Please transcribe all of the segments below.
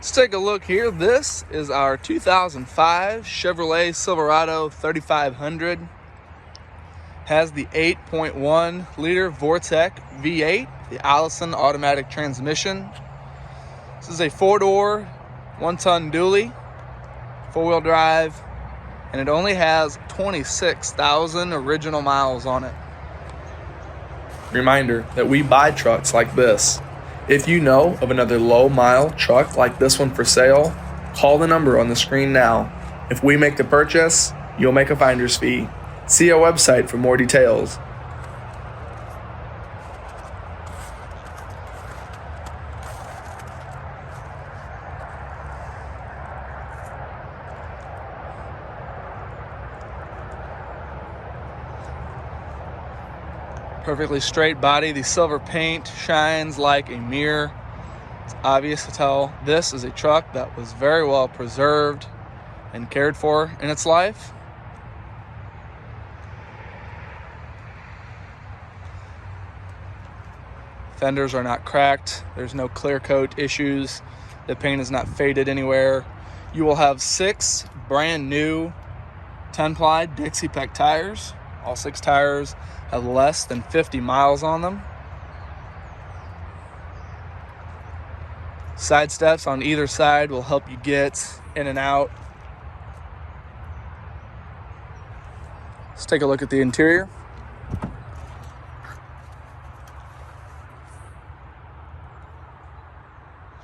Let's take a look here. This is our 2005 Chevrolet Silverado 3500. Has the 8.1 liter Vortec V8, the Allison automatic transmission. This is a 4-door, 1-ton dually, 4-wheel drive, and it only has 26,000 original miles on it. Reminder that we buy trucks like this. If you know of another low-mile truck like this one for sale, call the number on the screen now. If we make the purchase, you'll make a finder's fee. See our website for more details. Perfectly straight body. The silver paint shines like a mirror. It's obvious to tell this is a truck that was very well preserved and cared for in its life. Fenders are not cracked. There's no clear coat issues. The paint is not faded anywhere. You will have 6 brand new 10-ply Dixie Peck tires. All 6 tires have less than 50 miles on them. Side steps on either side will help you get in and out. Let's take a look at the interior.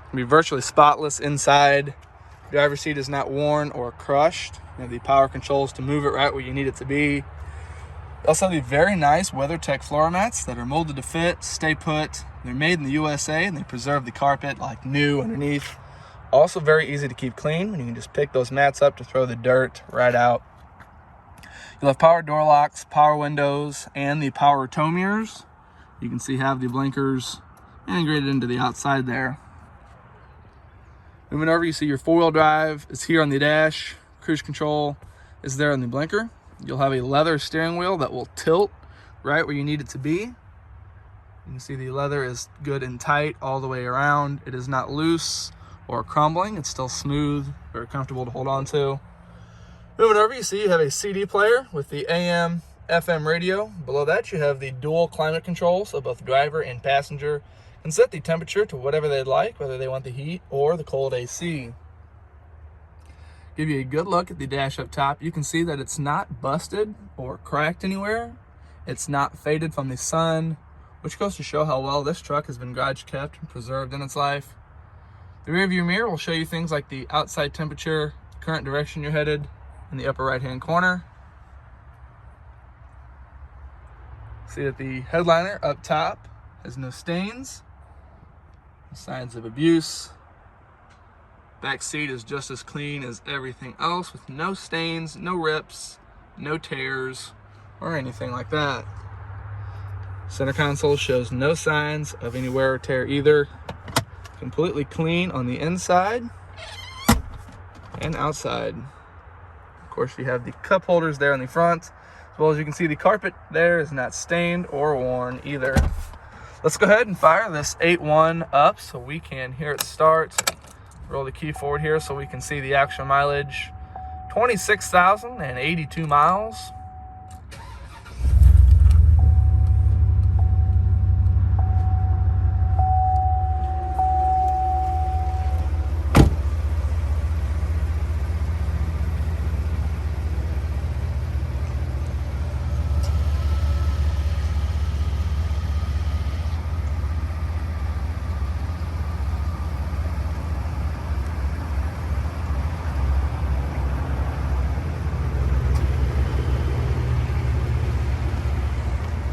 It'll be virtually spotless inside. Driver's seat is not worn or crushed. You have the power controls to move it right where you need it to be. You also have the very nice WeatherTech floor mats that are molded to fit, stay put. They're made in the USA and they preserve the carpet like new underneath. Also very easy to keep clean when you can just pick those mats up to throw the dirt right out. You'll have power door locks, power windows, and the power tow mirrors. You can see have the blinkers integrated into the outside there. Moving over, you see your 4-wheel drive is here on the dash. Cruise control is there on the blinker. You'll have a leather steering wheel that will tilt right where you need it to be. You can see the leather is good and tight all the way around. It is not loose or crumbling. It's still smooth, very comfortable to hold on to. Moving over, you see you have a CD player with the AM, FM radio. Below that, you have the dual climate controls, so both driver and passenger can set the temperature to whatever they'd like, whether they want the heat or the cold AC. Give you a good look at the dash up top. You can see that it's not busted or cracked anywhere. It's not faded from the sun, which goes to show how well this truck has been garage kept and preserved in its life. The rear view mirror will show you things like the outside temperature, current direction you're headed, in the upper right hand corner. See that the headliner up top has no stains, no signs of abuse. Back seat is just as clean as everything else with no stains, no rips, no tears, or anything like that. Center console shows no signs of any wear or tear either. Completely clean on the inside and outside. Of course, you have the cup holders there in the front, as well as you can see the carpet there is not stained or worn either. Let's go ahead and fire this 8.1 up so we can hear it start. Roll the key forward here so we can see the actual mileage. 26,082 miles.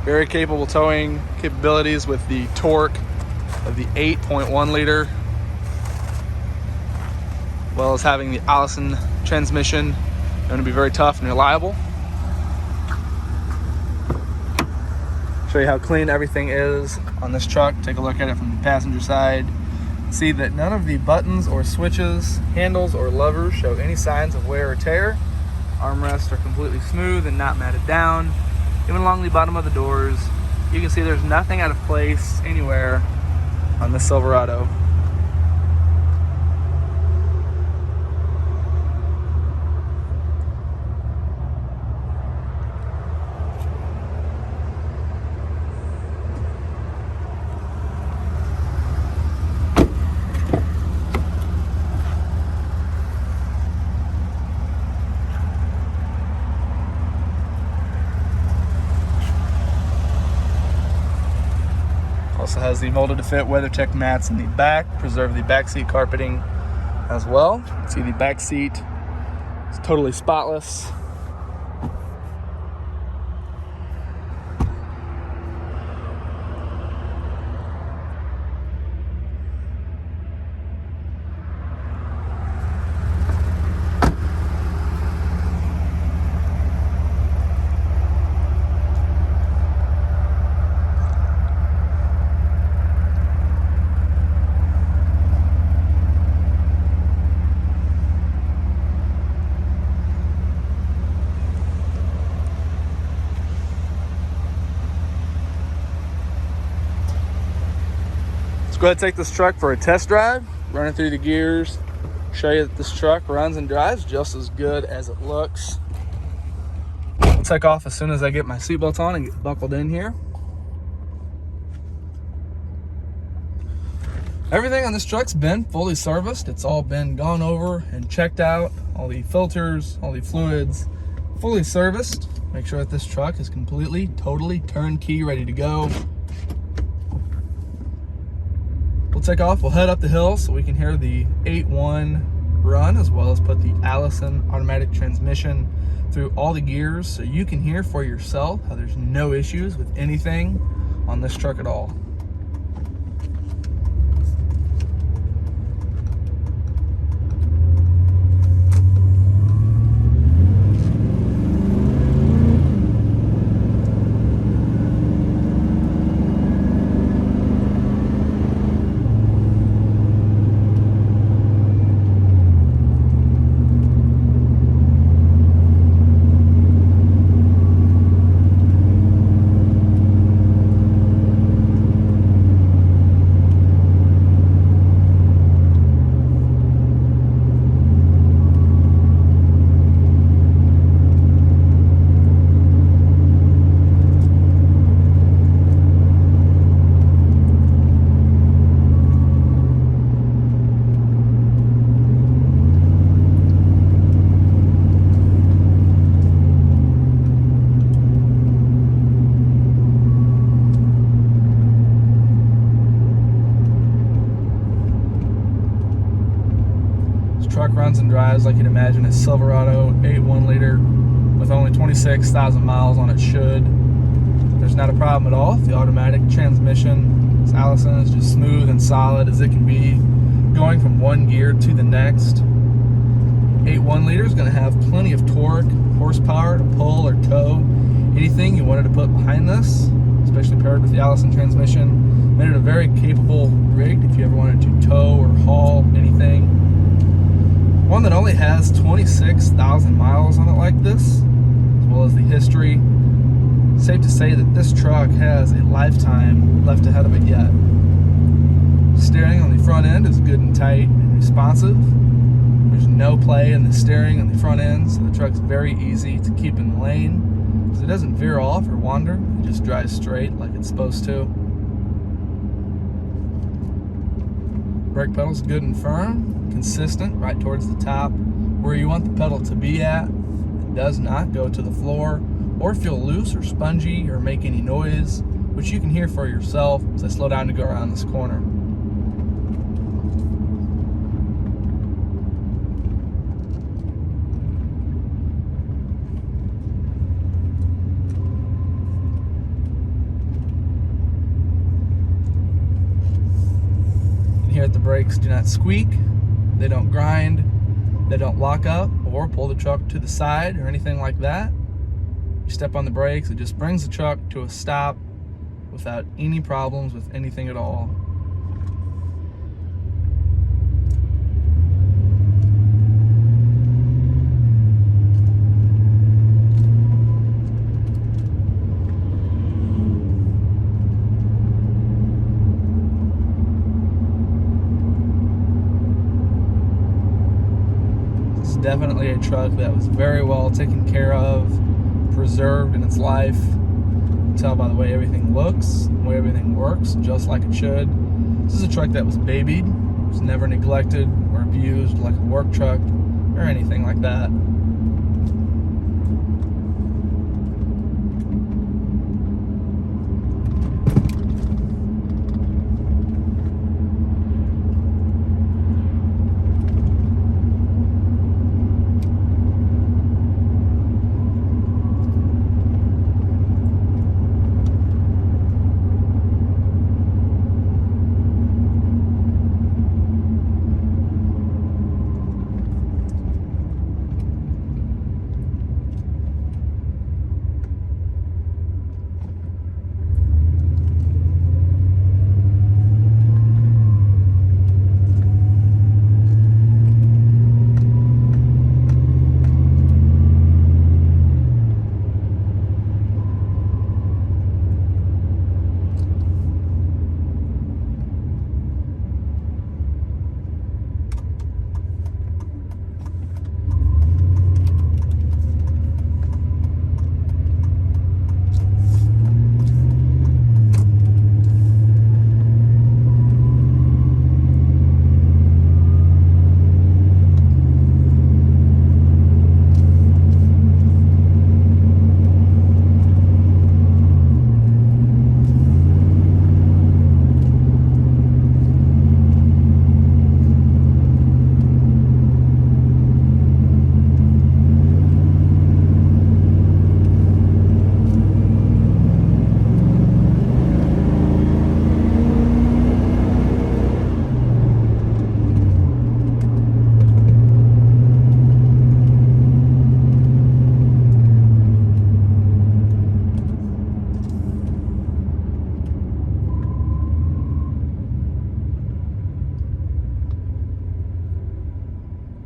Very capable towing capabilities with the torque of the 8.1 liter, as well as having the Allison transmission. Going to be very tough and reliable. Show you how clean everything is on this truck. Take a look at it from the passenger side. See that none of the buttons or switches, handles or levers show any signs of wear or tear. Armrests are completely smooth and not matted down. Even along the bottom of the doors, you can see there's nothing out of place anywhere on the Silverado. Also has the molded to fit WeatherTech mats in the back, preserve the back seat carpeting as well. See the back seat is totally spotless. Go ahead and take this truck for a test drive, run it through the gears, show you that this truck runs and drives just as good as it looks. I'll take off as soon as I get my seatbelt on and get buckled in here. Everything on this truck's been fully serviced. It's all been gone over and checked out. All the filters, all the fluids, fully serviced. Make sure that this truck is completely, totally turnkey, ready to go. We'll take off, we'll head up the hill so we can hear the 8.1 run, as well as put the Allison automatic transmission through all the gears so you can hear for yourself how there's no issues with anything on this truck at all. Truck runs and drives like you'd imagine a Silverado 8.1 liter with only 26,000 miles on it should. There's not a problem at all. The automatic transmission, this Allison, is just smooth and solid as it can be, going from one gear to the next. 8.1 liter is going to have plenty of torque, horsepower to pull or tow anything you wanted to put behind this, especially paired with the Allison transmission. Made it a very capable rig if you ever wanted to tow or haul anything. One that only has 26,000 miles on it like this, as well as the history. Safe to say that this truck has a lifetime left ahead of it yet. Steering on the front end is good and tight and responsive. There's no play in the steering on the front end, so the truck's very easy to keep in the lane, because it doesn't veer off or wander. It just drives straight like it's supposed to. Brake pedal's good and firm, consistent, right towards the top where you want the pedal to be at. It does not go to the floor or feel loose or spongy or make any noise, which you can hear for yourself as I slow down to go around this corner. Here at the brakes do not squeak, they don't grind, they don't lock up or pull the truck to the side or anything like that. You step on the brakes, it just brings the truck to a stop without any problems with anything at all. Definitely a truck that was very well taken care of, preserved in its life. You can tell by the way everything looks, the way everything works, just like it should. This is a truck that was babied, was never neglected or abused like a work truck or anything like that.